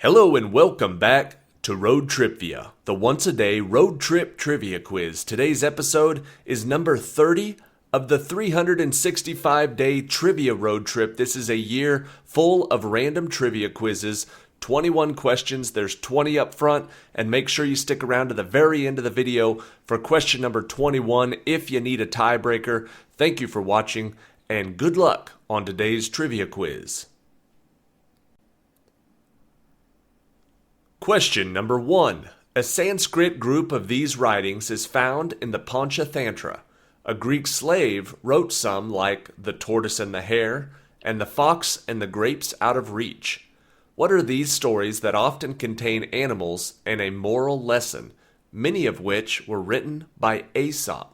Hello and welcome back to Road Trivia, the once-a-day road trip trivia quiz. Today's episode is number 30 of the 365-day trivia road trip. This is a year full of random trivia quizzes, 21 questions, there's 20 up front, and make sure you stick around to the very end of the video for question number 21 if you need a tiebreaker. Thank you for watching, and good luck on today's trivia quiz. Question number 1. A Sanskrit group of these writings is found in the Panchatantra. A Greek slave wrote some like The Tortoise and the Hare and The Fox and the Grapes Out of Reach. What are these stories that often contain animals and a moral lesson, many of which were written by Aesop?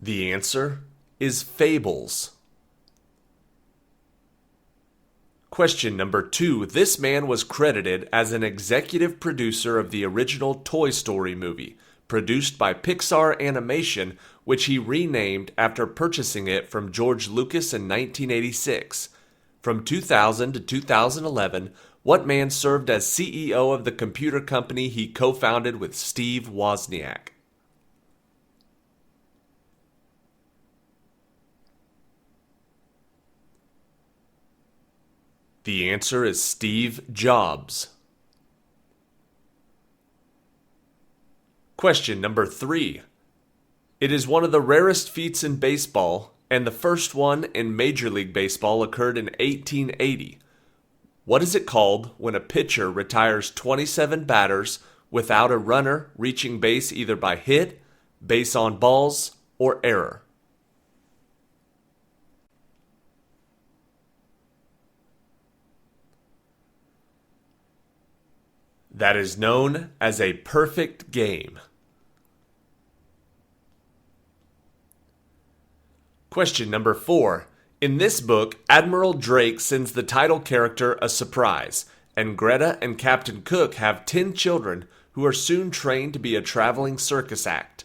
The answer is fables. Question number 2. This man was credited as an executive producer of the original Toy Story movie, produced by Pixar Animation, which he renamed after purchasing it from George Lucas in 1986. From 2000 to 2011, what man served as CEO of the computer company he co-founded with Steve Wozniak? The answer is Steve Jobs. Question number 3. It is one of the rarest feats in baseball, and the first one in Major League Baseball occurred in 1880. What is it called when a pitcher retires 27 batters without a runner reaching base either by hit, base on balls, or error? That is known as a perfect game. Question number 4. In this book, Admiral Drake sends the title character a surprise, and Greta and Captain Cook have 10 children who are soon trained to be a traveling circus act.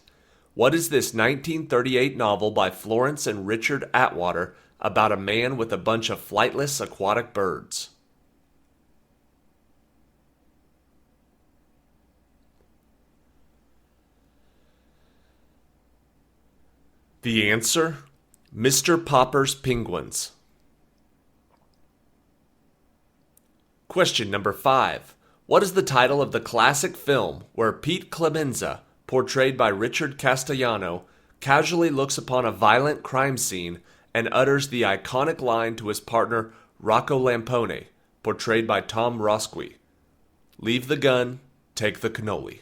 What is this 1938 novel by Florence and Richard Atwater about a man with a bunch of flightless aquatic birds? The answer? Mr. Popper's Penguins. Question number 5. What is the title of the classic film where Pete Clemenza, portrayed by Richard Castellano, casually looks upon a violent crime scene and utters the iconic line to his partner Rocco Lampone, portrayed by Tom Rosqui? Leave the gun, take the cannoli.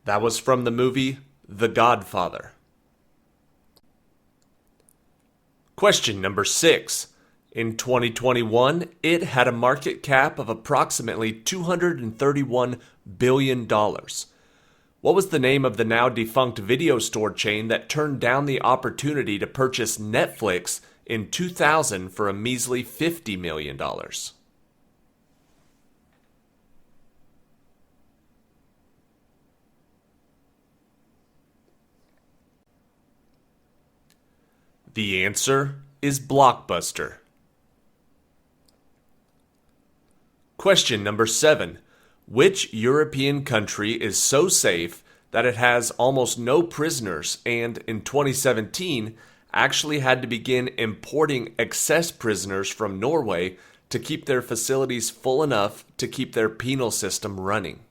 That was from the movie The Godfather. Question number 6. In 2021, it had a market cap of approximately $231 billion. What was the name of the now defunct video store chain that turned down the opportunity to purchase Netflix in 2000 for a measly $50 million? The answer is Blockbuster. Question number 7. Which European country is so safe that it has almost no prisoners and, in 2017, actually had to begin importing excess prisoners from Norway to keep their facilities full enough to keep their penal system running?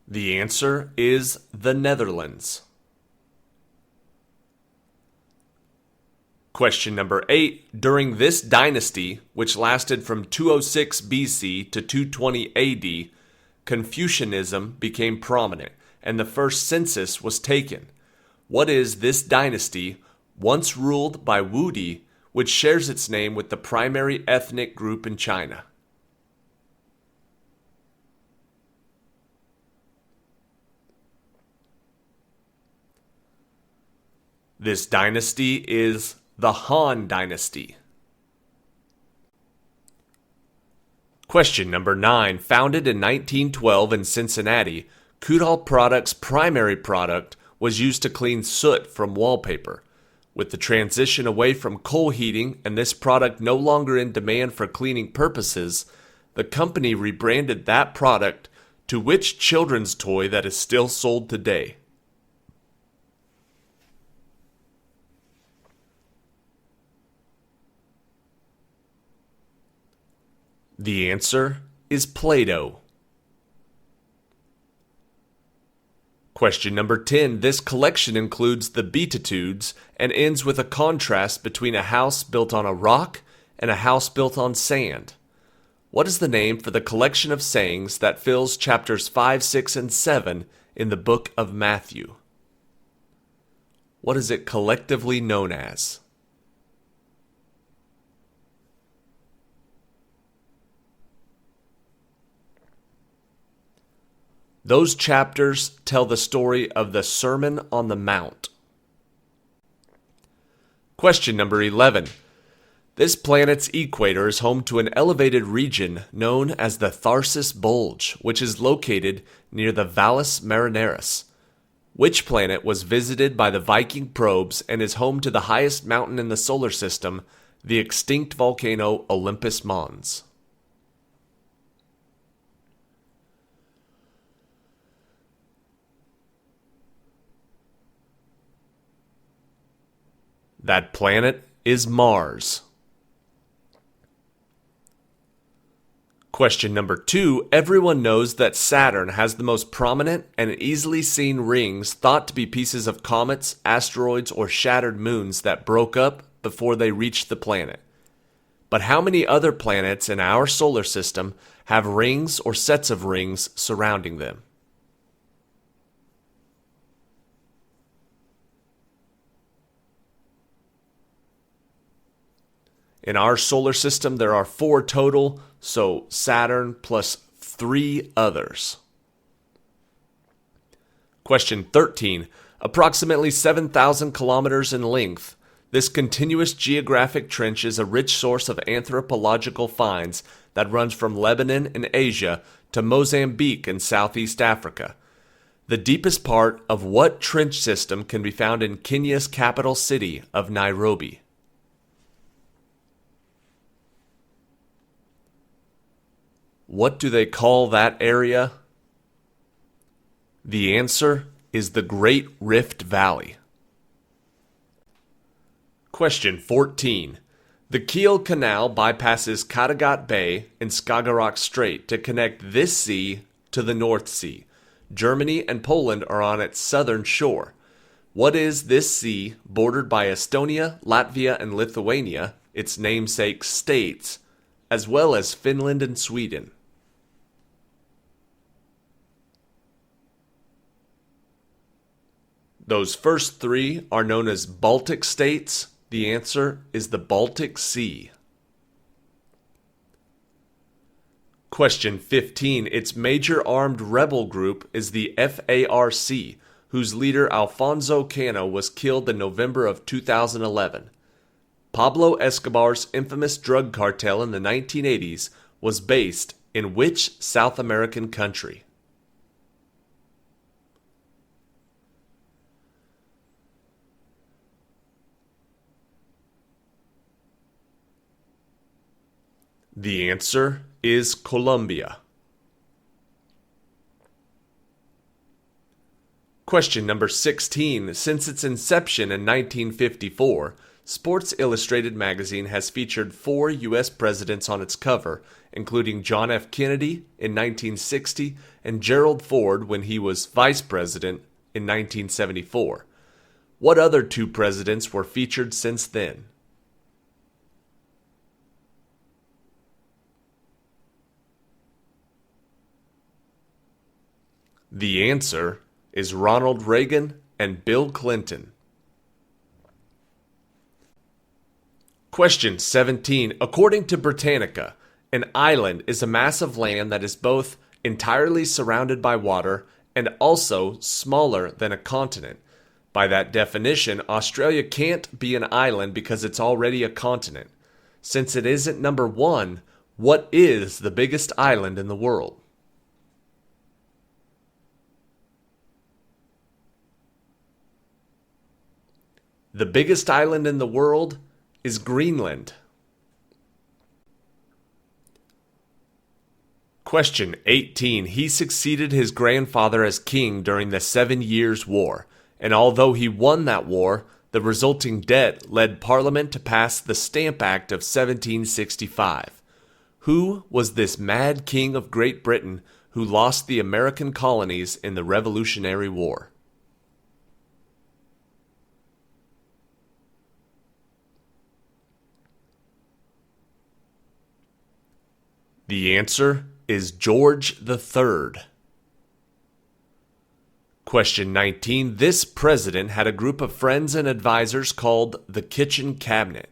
The answer is the Netherlands. Question number 8. During this dynasty, which lasted from 206 BC to 220 AD, Confucianism became prominent, and the first census was taken. What is this dynasty, once ruled by Wudi, which shares its name with the primary ethnic group in China? This dynasty is the Han Dynasty. Question number 9. Founded in 1912 in Cincinnati, Kudal Products' primary product was used to clean soot from wallpaper. With the transition away from coal heating and this product no longer in demand for cleaning purposes, the company rebranded that product to which children's toy that is still sold today? The answer is Play-Doh. Question number 10. This collection includes the Beatitudes and ends with a contrast between a house built on a rock and a house built on sand. What is the name for the collection of sayings that fills chapters 5, 6, and 7 in the book of Matthew? What is it collectively known as? Those chapters tell the story of the Sermon on the Mount. Question number 11. This planet's equator is home to an elevated region known as the Tharsis Bulge, which is located near the Valles Marineris. Which planet was visited by the Viking probes and is home to the highest mountain in the solar system, the extinct volcano Olympus Mons? That planet is Mars. Question number 2. Everyone knows that Saturn has the most prominent and easily seen rings thought to be pieces of comets, asteroids, or shattered moons that broke up before they reached the planet. But how many other planets in our solar system have rings or sets of rings surrounding them? In our solar system, there are 4 total, so Saturn plus 3 others. Question 13. Approximately 7,000 kilometers in length, this continuous geographic trench is a rich source of anthropological finds that runs from Lebanon in Asia to Mozambique in Southeast Africa. The deepest part of what trench system can be found in Kenya's capital city of Nairobi? What do they call that area? The answer is the Great Rift Valley. Question 14. The Kiel Canal bypasses Kattegat Bay and Skagerrak Strait to connect this sea to the North Sea. Germany and Poland are on its southern shore. What is this sea bordered by Estonia, Latvia, and Lithuania, its namesake states, as well as Finland and Sweden? Those first 3 are known as Baltic states. The answer is the Baltic Sea. Question 15. Its major armed rebel group is the FARC, whose leader Alfonso Cano was killed in November of 2011. Pablo Escobar's infamous drug cartel in the 1980s was based in which South American country? The answer is Colombia. Question number 16. Since its inception in 1954, Sports Illustrated magazine has featured 4 U.S. presidents on its cover, including John F. Kennedy in 1960 and Gerald Ford when he was vice president in 1974. What other 2 presidents were featured since then? The answer is Ronald Reagan and Bill Clinton. Question 17. According to Britannica, an island is a mass of land that is both entirely surrounded by water and also smaller than a continent. By that definition, Australia can't be an island because it's already a continent. Since it isn't number 1, what is the biggest island in the world? The biggest island in the world is Greenland. Question 18. He succeeded his grandfather as king during the 7 Years' War, and although he won that war, the resulting debt led Parliament to pass the Stamp Act of 1765. Who was this mad king of Great Britain who lost the American colonies in the Revolutionary War? The answer is George III. Question 19. This president had a group of friends and advisors called the Kitchen Cabinet.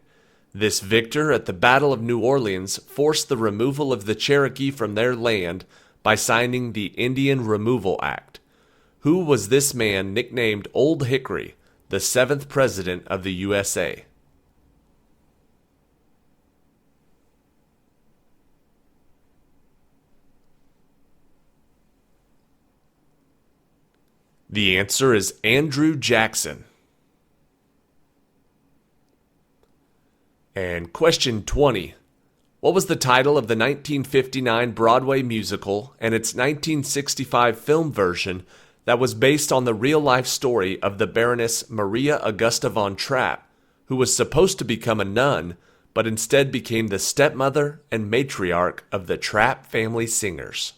This victor at the Battle of New Orleans forced the removal of the Cherokee from their land by signing the Indian Removal Act. Who was this man nicknamed Old Hickory, the 7th president of the USA? The answer is Andrew Jackson. And question 20. What was the title of the 1959 Broadway musical and its 1965 film version that was based on the real-life story of the Baroness Maria Augusta von Trapp, who was supposed to become a nun, but instead became the stepmother and matriarch of the Trapp family singers?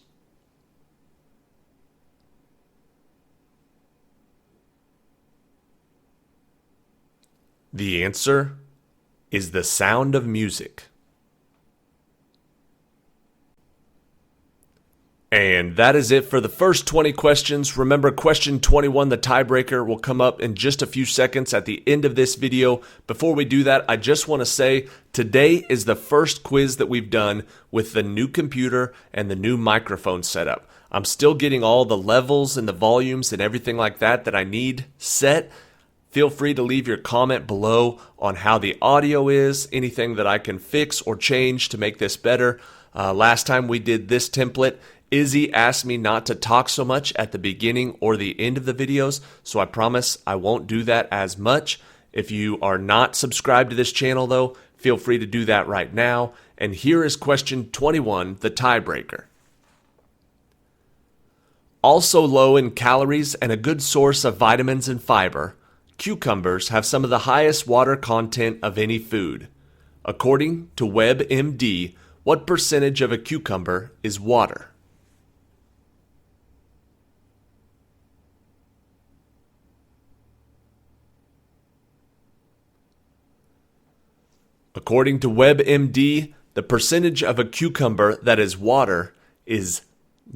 The answer is The Sound of Music. And that is it for the first 20 questions. Remember, question 21, the tiebreaker, will come up in just a few seconds at the end of this video. Before we do that, I just want to say today is the first quiz that we've done with the new computer and the new microphone setup. I'm still getting all the levels and the volumes and everything like that I need set. Feel free to leave your comment below on how the audio is, anything that I can fix or change to make this better. Last time we did this template, Izzy asked me not to talk so much at the beginning or the end of the videos, so I promise I won't do that as much. If you are not subscribed to this channel, though, feel free to do that right now. And here is question 21, the tiebreaker. Also low in calories and a good source of vitamins and fiber, cucumbers have some of the highest water content of any food. According to WebMD, what percentage of a cucumber is water? According to WebMD, the percentage of a cucumber that is water is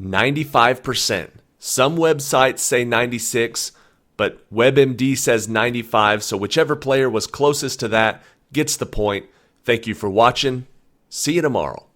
95%. Some websites say 96%. But WebMD says 95, so whichever player was closest to that gets the point. Thank you for watching. See you tomorrow.